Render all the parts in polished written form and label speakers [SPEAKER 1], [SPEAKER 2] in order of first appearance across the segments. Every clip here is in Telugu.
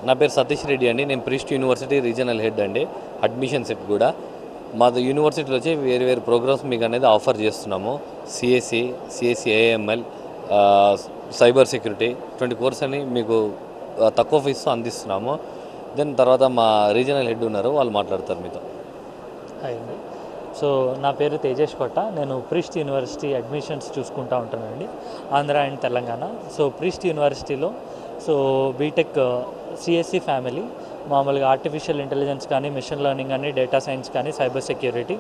[SPEAKER 1] నా పేరు సతీష్ రెడ్డి అండి. నేను ప్రీస్ట్ యూనివర్సిటీ రీజనల్ హెడ్ అండి. అడ్మిషన్ సెట్ కూడా మాది యూనివర్సిటీలో వచ్చి వేరు వేరు ప్రోగ్రామ్స్ మీకు అనేది ఆఫర్ చేస్తున్నాము. CSC AML, cyber security 20 course అని మీకు తక్కువ ఫీజుతో అందిస్తున్నాము. దెన్ తర్వాత మా రీజనల్ హెడ్ ఉన్నారు, వాళ్ళు మాట్లాడతారు మీతో.
[SPEAKER 2] హాయ్ అండి. సో నా పేరు తేజేష్ కొట్ట. నేను ప్రీస్ట్ యూనివర్సిటీ అడ్మిషన్స్ చూసుకుంటూ ఉంటానండి, Andhra and Telangana. So priest యూనివర్సిటీలో బీటెక్ సిఎస్సి ఫ్యామిలీ, మామూలుగా ఆర్టిఫిషియల్ ఇంటెలిజెన్స్ కానీ, మిషన్ లెర్నింగ్ కానీ, డేటా సైన్స్ కానీ, సైబర్ సెక్యూరిటీ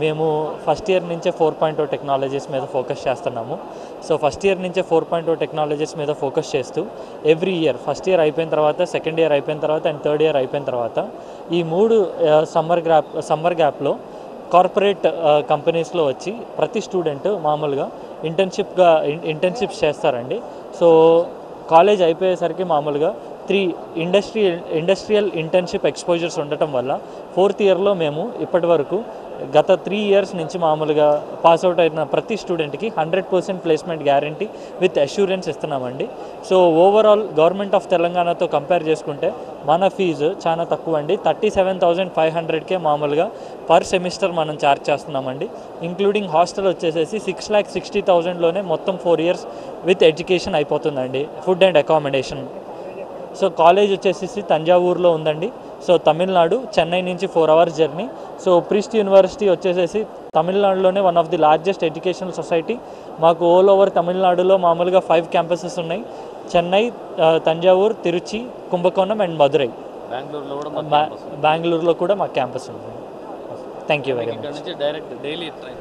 [SPEAKER 2] మేము ఫస్ట్ ఇయర్ నుంచే 4.0 టెక్నాలజీస్ మీద ఫోకస్ చేస్తున్నాము. సో ఫస్ట్ ఇయర్ నుంచే 4.0 టెక్నాలజీస్ మీద ఫోకస్ చేస్తూ ఎవ్రీ ఇయర్ ఫస్ట్ ఇయర్ అయిపోయిన తర్వాత, సెకండ్ ఇయర్ అయిపోయిన తర్వాత అండ్ థర్డ్ ఇయర్ అయిపోయిన తర్వాత ఈ 3 సమ్మర్ గ్యాప్లో కార్పొరేట్ కంపెనీస్లో వచ్చి ప్రతి స్టూడెంట్ మామూలుగా ఇంటర్న్షిప్స్ చేస్తారండి. సో కాలేజ్ అయిపోయేసరికి మామూలుగా 3 ఇండస్ట్రియల్ ఇంటర్న్షిప్ ఎక్స్పోజర్స్ ఉండటం వల్ల 4th ఇయర్లో మేము ఇప్పటి వరకు గత 3 ఇయర్స్ నుంచి మామూలుగా పాస్అవుట్ అయిన ప్రతి స్టూడెంట్కి 100% ప్లేస్మెంట్ గ్యారంటీ విత్ అష్యూరెన్స్ ఇస్తున్నామండి. సో ఓవరాల్ గవర్నమెంట్ ఆఫ్ తెలంగాణతో కంపేర్ చేసుకుంటే మన ఫీజు చాలా తక్కువ అండి. 37,500కే మామూలుగా పర్ సెమిస్టర్ మనం ఛార్జ్ చేస్తున్నామండి. ఇంక్లూడింగ్ హాస్టల్ వచ్చేసేసి 6,60,000లోనే మొత్తం 4 ఇయర్స్ విత్ ఎడ్యుకేషన్ అయిపోతుందండి, food and accommodation. So college వచ్చేసి తంజావూరులో ఉందండి. సో తమిళనాడు, చెన్నై నుంచి 4 hours journey. So PRIST university వచ్చేసేసి తమిళనాడులోనే one of the largest educational society. మాకు ఆల్ ఓవర్ తమిళనాడులో మామూలుగా 5 క్యాంపసెస్ ఉన్నాయి: చెన్నై, తంజావూరు, తిరుచి, కుంభకోణం అండ్ మదురై. బెంగళూరులో కూడా మా క్యాంపస్ ఉంది. Thank you very much.